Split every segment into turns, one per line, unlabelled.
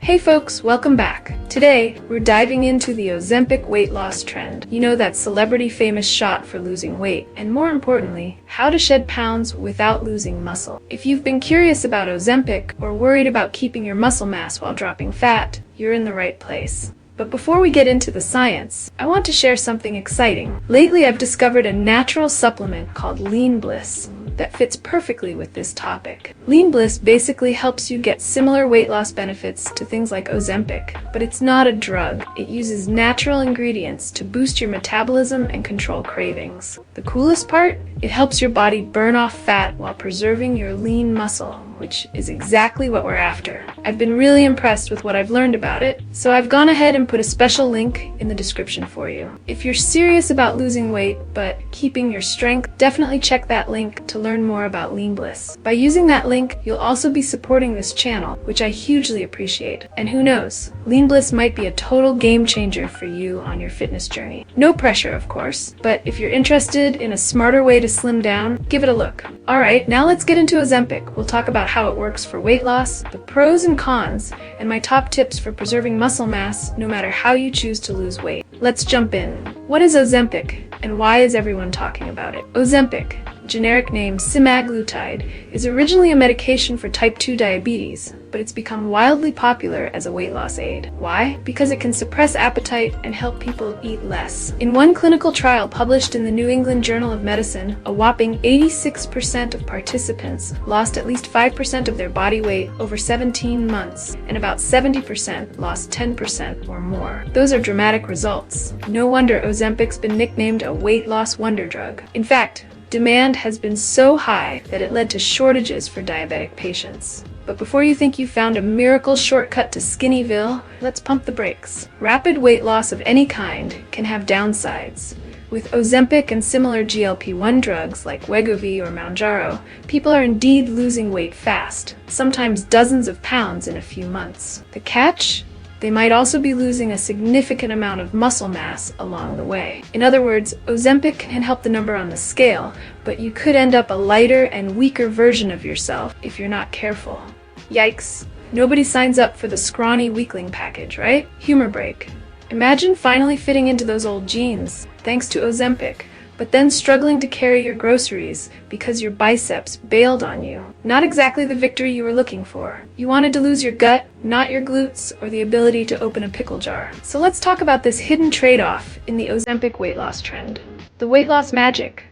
Hey folks, welcome back. Today, we're diving into the Ozempic weight loss trend. You know, that celebrity famous shot for losing weight, and more importantly, how to shed pounds without losing muscle. If you've been curious about Ozempic or worried about keeping your muscle mass while dropping fat, you're in the right place. But before we get into the science, I want to share something exciting. Lately, I've discovered a natural supplement called LeanBliss that fits perfectly with this topic. LeanBliss basically helps you get similar weight loss benefits to things like Ozempic, but it's not a drug. It uses natural ingredients to boost your metabolism and control cravings. The coolest part? It helps your body burn off fat while preserving your lean muscle, which is exactly what we're after. I've been really impressed with what I've learned about it, so I've gone ahead and put a special link in the description for you. If you're serious about losing weight but keeping your strength, definitely check that link to learn more about LeanBliss. By using that link, you'll also be supporting this channel, which I hugely appreciate. And who knows, LeanBliss might be a total game changer for you on your fitness journey. No pressure, of course, but if you're interested in a smarter way to slim down, give it a look. Alright, now let's get into Ozempic. We'll talk about how it works for weight loss, the pros and cons, and my top tips for preserving muscle mass no matter how you choose to lose weight. Let's jump in. What is Ozempic, and why is everyone talking about it? Ozempic, generic name semaglutide, is originally a medication for type 2 diabetes, but it's become wildly popular as a weight loss aid. Why? Because it can suppress appetite and help people eat less. In one clinical trial published in the New England Journal of Medicine, a whopping 86% of participants lost at least 5% of their body weight over 17 months, and about 70% lost 10% or more. Those are dramatic results. No wonder Ozempic's been nicknamed a weight loss wonder drug. In fact, demand has been so high that it led to shortages for diabetic patients. But before you think you found a miracle shortcut to Skinnyville, let's pump the brakes. Rapid weight loss of any kind can have downsides. With Ozempic and similar GLP-1 drugs like Wegovy or Mounjaro, people are indeed losing weight fast, sometimes dozens of pounds in a few months. The catch? They might also be losing a significant amount of muscle mass along the way. In other words, Ozempic can help the number on the scale, but you could end up a lighter and weaker version of yourself if you're not careful. Yikes. Nobody signs up for the scrawny weakling package, right? Humor break. Imagine finally fitting into those old jeans, thanks to Ozempic, but then struggling to carry your groceries because your biceps bailed on you. Not exactly the victory you were looking for. You wanted to lose your gut, not your glutes or the ability to open a pickle jar. So let's talk about this hidden trade-off in the Ozempic weight loss trend. The weight loss magic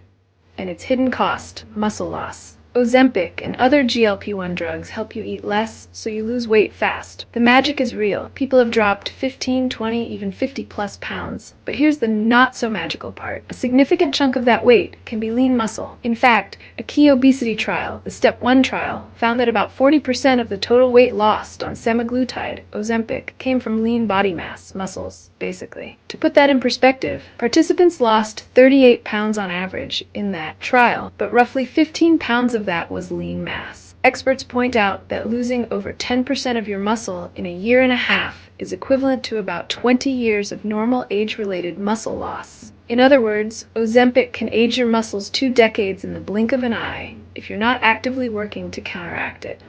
and its hidden cost, muscle loss. Ozempic and other GLP-1 drugs help you eat less so you lose weight fast. The magic is real. People have dropped 15, 20, even 50 plus pounds. But here's the not so magical part. A significant chunk of that weight can be lean muscle. In fact, a key obesity trial, the Step 1 trial, found that about 40% of the total weight lost on semaglutide, Ozempic, came from lean body mass, muscles, basically. To put that in perspective, participants lost 38 pounds on average in that trial, but roughly 15 pounds of that was lean mass. Experts point out that losing over 10% of your muscle in a year and a half is equivalent to about 20 years of normal age-related muscle loss. In other words, Ozempic can age your muscles 2 decades in the blink of an eye if you're not actively working to counteract it.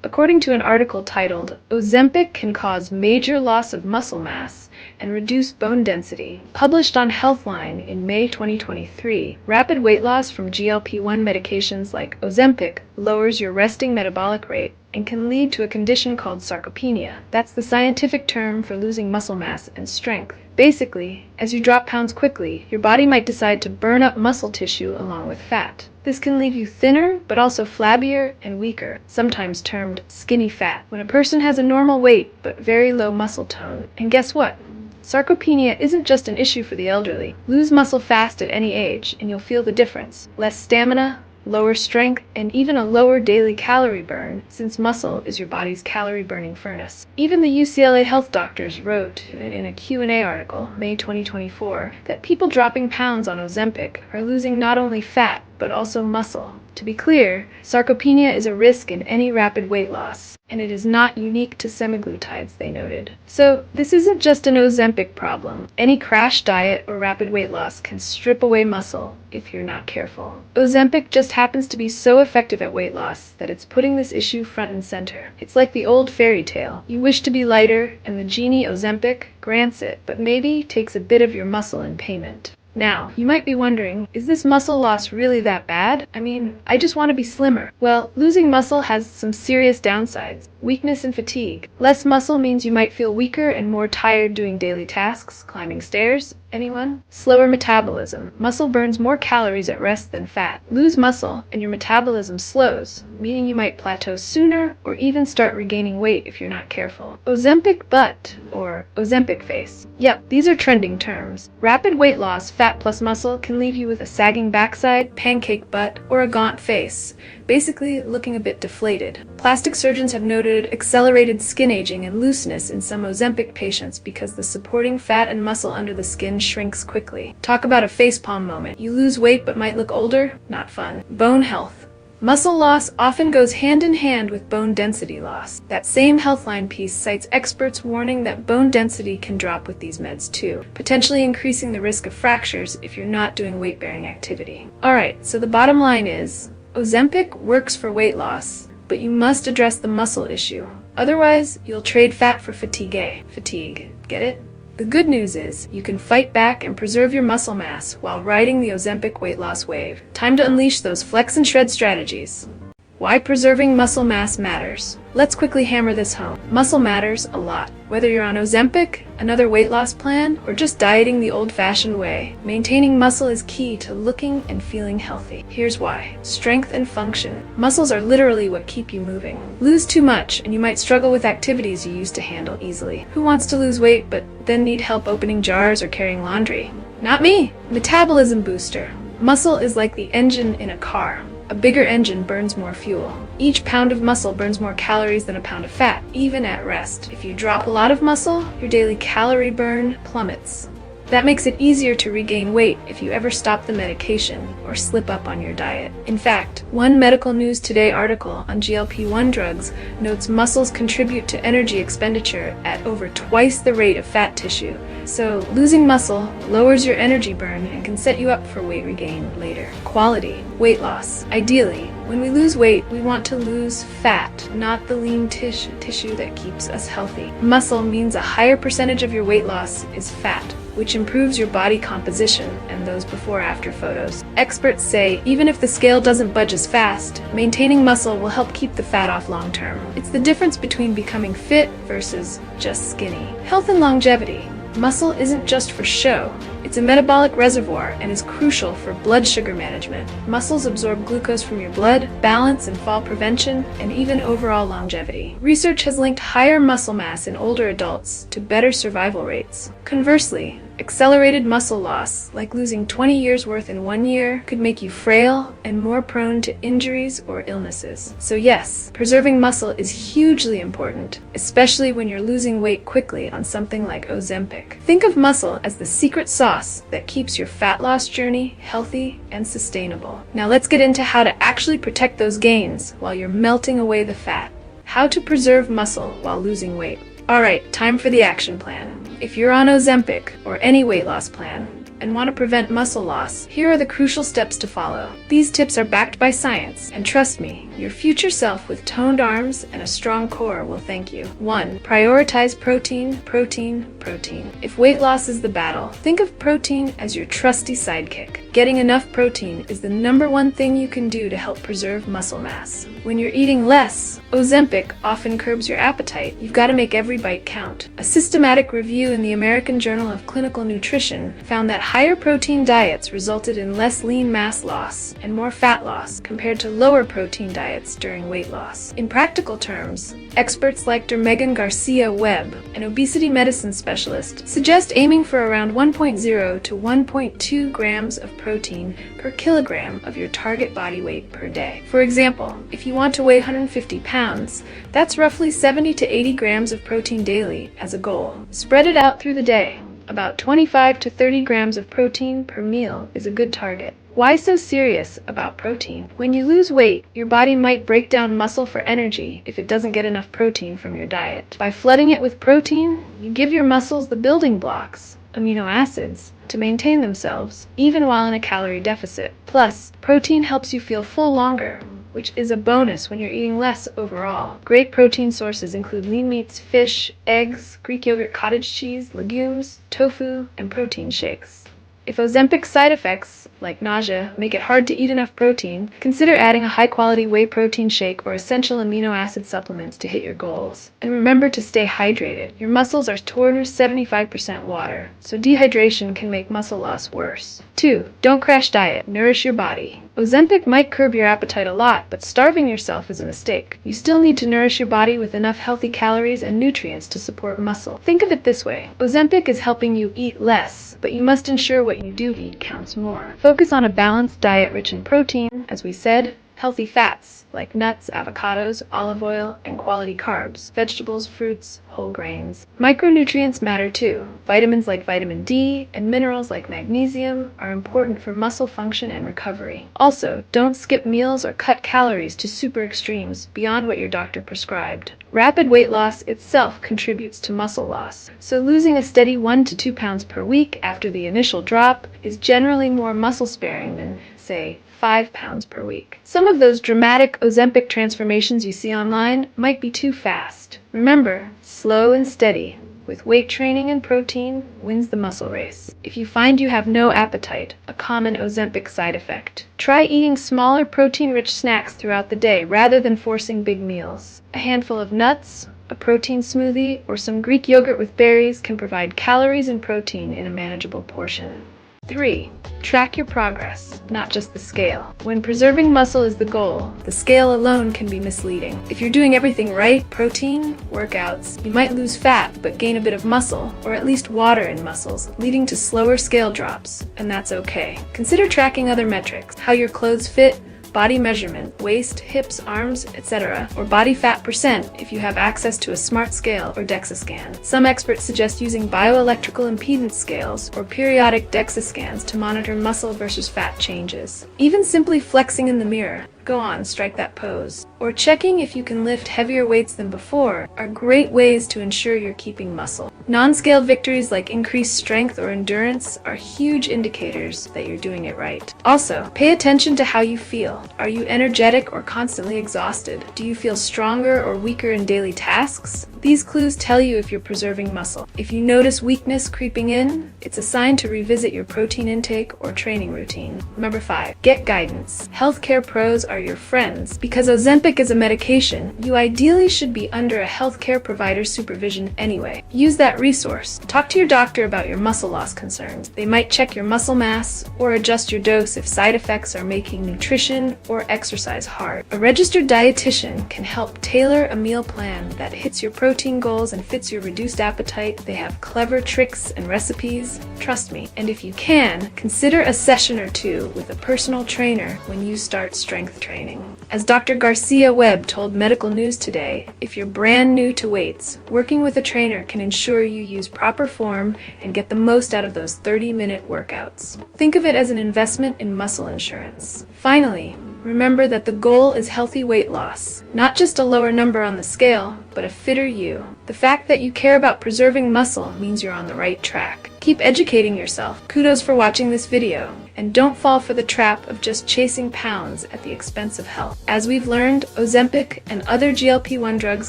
According to an article titled, "Ozempic can cause major loss of muscle mass and reduce bone density," published on Healthline in May 2023, rapid weight loss from GLP-1 medications like Ozempic lowers your resting metabolic rate and can lead to a condition called sarcopenia. That's the scientific term for losing muscle mass and strength. Basically, as you drop pounds quickly, your body might decide to burn up muscle tissue along with fat. This can leave you thinner, but also flabbier and weaker, sometimes termed skinny fat, when a person has a normal weight but very low muscle tone. And guess what? Sarcopenia isn't just an issue for the elderly. Lose muscle fast at any age, and you'll feel the difference. Less stamina, lower strength, and even a lower daily calorie burn, since muscle is your body's calorie-burning furnace. Even the UCLA health doctors wrote in a Q&A article, May 2024, that people dropping pounds on Ozempic are losing not only fat, but also muscle. To be clear, sarcopenia is a risk in any rapid weight loss, and it is not unique to semaglutides, they noted. So this isn't just an Ozempic problem. Any crash diet or rapid weight loss can strip away muscle if you're not careful. Ozempic just happens to be so effective at weight loss that it's putting this issue front and center. It's like the old fairy tale. You wish to be lighter, and the genie Ozempic grants it, but maybe takes a bit of your muscle in payment. Now, you might be wondering, is this muscle loss really that bad? I mean, I just want to be slimmer. Well, losing muscle has some serious downsides. Weakness and fatigue. Less muscle means you might feel weaker and more tired doing daily tasks, climbing stairs. Anyone? Slower metabolism. Muscle burns more calories at rest than fat. Lose muscle, and your metabolism slows, meaning you might plateau sooner or even start regaining weight if you're not careful. Ozempic butt, or Ozempic face. Yep, these are trending terms. Rapid weight loss, fat plus muscle, can leave you with a sagging backside, pancake butt, or a gaunt face, basically looking a bit deflated. Plastic surgeons have noted accelerated skin aging and looseness in some Ozempic patients because the supporting fat and muscle under the skin shrinks quickly. Talk about a facepalm moment. You lose weight but might look older? Not fun. Bone health. Muscle loss often goes hand in hand with bone density loss. That same Healthline piece cites experts warning that bone density can drop with these meds too, potentially increasing the risk of fractures if you're not doing weight-bearing activity. Alright, so the bottom line is, Ozempic works for weight loss, but you must address the muscle issue. Otherwise, you'll trade fat for fatigue. Fatigue. Get it? The good news is, you can fight back and preserve your muscle mass while riding the Ozempic weight loss wave. Time to unleash those flex and shred strategies. Why preserving muscle mass matters. Let's quickly hammer this home. Muscle matters a lot. Whether you're on Ozempic, another weight loss plan, or just dieting the old-fashioned way, maintaining muscle is key to looking and feeling healthy. Here's why. Strength and function. Muscles are literally what keep you moving. Lose too much, and you might struggle with activities you used to handle easily. Who wants to lose weight but then need help opening jars or carrying laundry? Not me! Metabolism booster. Muscle is like the engine in a car. A bigger engine burns more fuel. Each pound of muscle burns more calories than a pound of fat, even at rest. If you drop a lot of muscle, your daily calorie burn plummets. That makes it easier to regain weight if you ever stop the medication or slip up on your diet. In fact, one Medical News Today article on GLP-1 drugs notes muscles contribute to energy expenditure at over twice the rate of fat tissue. So, losing muscle lowers your energy burn and can set you up for weight regain later. Quality. Weight loss. Ideally, when we lose weight, we want to lose fat, not the lean tissue that keeps us healthy. Muscle means a higher percentage of your weight loss is fat, which improves your body composition and those before-after photos. Experts say even if the scale doesn't budge as fast, maintaining muscle will help keep the fat off long-term. It's the difference between becoming fit versus just skinny. Health and longevity. Muscle isn't just for show. It's a metabolic reservoir and is crucial for blood sugar management. Muscles absorb glucose from your blood, balance and fall prevention, and even overall longevity. Research has linked higher muscle mass in older adults to better survival rates. Conversely, accelerated muscle loss, like losing 20 years worth in 1 year, could make you frail and more prone to injuries or illnesses. So yes, preserving muscle is hugely important, especially when you're losing weight quickly on something like Ozempic. Think of muscle as the secret sauce that keeps your fat loss journey healthy and sustainable. Now let's get into how to actually protect those gains while you're melting away the fat. How to preserve muscle while losing weight. Alright, time for the action plan. If you're on Ozempic or any weight loss plan and want to prevent muscle loss, here are the crucial steps to follow. These tips are backed by science, and trust me, your future self with toned arms and a strong core will thank you. 1. Prioritize protein, protein, protein. If weight loss is the battle, think of protein as your trusty sidekick. Getting enough protein is the #1 thing you can do to help preserve muscle mass. When you're eating less, Ozempic often curbs your appetite. You've got to make every bite count. A systematic review in the American Journal of Clinical Nutrition found that higher protein diets resulted in less lean mass loss and more fat loss compared to lower protein diets during weight loss. In practical terms, experts like Dr. Megan Garcia-Webb, an obesity medicine specialist, suggest aiming for around 1.0 to 1.2 grams of protein per kilogram of your target body weight per day. For example, if you want to weigh 150 pounds, that's roughly 70 to 80 grams of protein daily as a goal. Spread it out through the day. About 25 to 30 grams of protein per meal is a good target. Why so serious about protein? When you lose weight, your body might break down muscle for energy if it doesn't get enough protein from your diet. By flooding it with protein, you give your muscles the building blocks, amino acids, to maintain themselves, even while in a calorie deficit. Plus, protein helps you feel full longer, which is a bonus when you're eating less overall. Great protein sources include lean meats, fish, eggs, Greek yogurt, cottage cheese, legumes, tofu, and protein shakes. If Ozempic side effects, like nausea, make it hard to eat enough protein, consider adding a high-quality whey protein shake or essential amino acid supplements to hit your goals. And remember to stay hydrated. Your muscles are 75% water, so dehydration can make muscle loss worse. 2. Don't crash diet. Nourish your body. Ozempic might curb your appetite a lot, but starving yourself is a mistake. You still need to nourish your body with enough healthy calories and nutrients to support muscle. Think of it this way. Ozempic is helping you eat less, but you must ensure what you do eat counts more. Focus on a balanced diet rich in protein, as we said, healthy fats like nuts, avocados, olive oil, and quality carbs, vegetables, fruits, whole grains. Micronutrients matter too. Vitamins like vitamin D and minerals like magnesium are important for muscle function and recovery. Also, don't skip meals or cut calories to super extremes beyond what your doctor prescribed. Rapid weight loss itself contributes to muscle loss, so losing a steady 1 to 2 pounds per week after the initial drop is generally more muscle sparing than, say, 5 pounds per week. Some of those dramatic Ozempic transformations you see online might be too fast. Remember, slow and steady with weight training and protein wins the muscle race. If you find you have no appetite, a common Ozempic side effect, try eating smaller protein-rich snacks throughout the day rather than forcing big meals. A handful of nuts, a protein smoothie, or some Greek yogurt with berries can provide calories and protein in a manageable portion. 3. Track your progress, not just the scale. When preserving muscle is the goal, the scale alone can be misleading. If you're doing everything right, protein, workouts, you might lose fat but gain a bit of muscle, or at least water in muscles, leading to slower scale drops, and that's okay. Consider tracking other metrics, how your clothes fit, body measurement, waist, hips, arms, etc., or body fat percent if you have access to a smart scale or DEXA scan. Some experts suggest using bioelectrical impedance scales or periodic DEXA scans to monitor muscle versus fat changes. Even simply flexing in the mirror, go on, strike that pose, or checking if you can lift heavier weights than before are great ways to ensure you're keeping muscle. Non-scale victories like increased strength or endurance are huge indicators that you're doing it right. Also, pay attention to how you feel. Are you energetic or constantly exhausted? Do you feel stronger or weaker in daily tasks? These clues tell you if you're preserving muscle. If you notice weakness creeping in, it's a sign to revisit your protein intake or training routine. Number 5. Get guidance. Healthcare pros are your friends. Because Ozempic is a medication, you ideally should be under a healthcare provider's supervision anyway. Use that resource. Talk to your doctor about your muscle loss concerns. They might check your muscle mass or adjust your dose if side effects are making nutrition or exercise hard. A registered dietitian can help tailor a meal plan that hits your protein goals and fits your reduced appetite. They have clever tricks and recipes. Trust me. And if you can, consider a session or two with a personal trainer when you start strength training. As Dr. Garcia Webb told Medical News Today, if you're brand new to weights, working with a trainer can ensure you use proper form and get the most out of those 30-minute workouts. Think of it as an investment in muscle insurance. Finally, remember that the goal is healthy weight loss, not just a lower number on the scale, but a fitter you. The fact that you care about preserving muscle means you're on the right track. Keep educating yourself. Kudos for watching this video. And don't fall for the trap of just chasing pounds at the expense of health. As we've learned, Ozempic and other GLP-1 drugs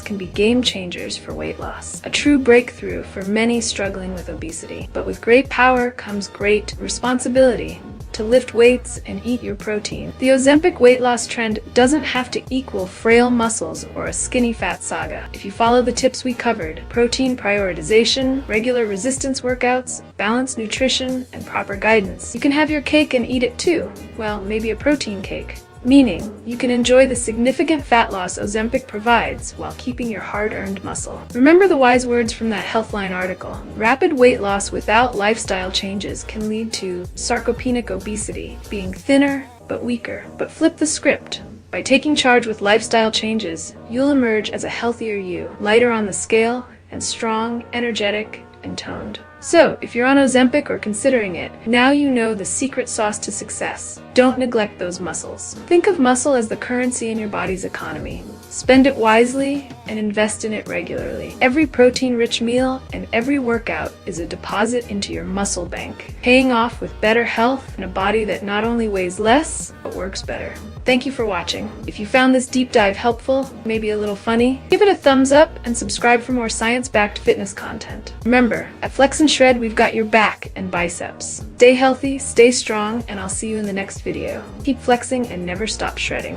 can be game changers for weight loss, a true breakthrough for many struggling with obesity. But with great power comes great responsibility to lift weights and eat your protein. The Ozempic weight loss trend doesn't have to equal frail muscles or a skinny fat saga. If you follow the tips we covered, protein prioritization, regular resistance workouts, balanced nutrition, and proper guidance, you can have your cake and eat it too. Well, maybe a protein cake. Meaning, you can enjoy the significant fat loss Ozempic provides while keeping your hard-earned muscle. Remember the wise words from that Healthline article. Rapid weight loss without lifestyle changes can lead to sarcopenic obesity, being thinner but weaker. But flip the script. By taking charge with lifestyle changes, you'll emerge as a healthier you, lighter on the scale, and strong, energetic, and toned. So, if you're on Ozempic or considering it, now you know the secret sauce to success. Don't neglect those muscles. Think of muscle as the currency in your body's economy. Spend it wisely and invest in it regularly. Every protein-rich meal and every workout is a deposit into your muscle bank, paying off with better health and a body that not only weighs less, but works better. Thank you for watching. If you found this deep dive helpful, maybe a little funny, give it a thumbs up and subscribe for more science-backed fitness content. Remember, at FlexAndShred, we've got your back and biceps. Stay healthy, stay strong, and I'll see you in the next video. Keep flexing and never stop shredding.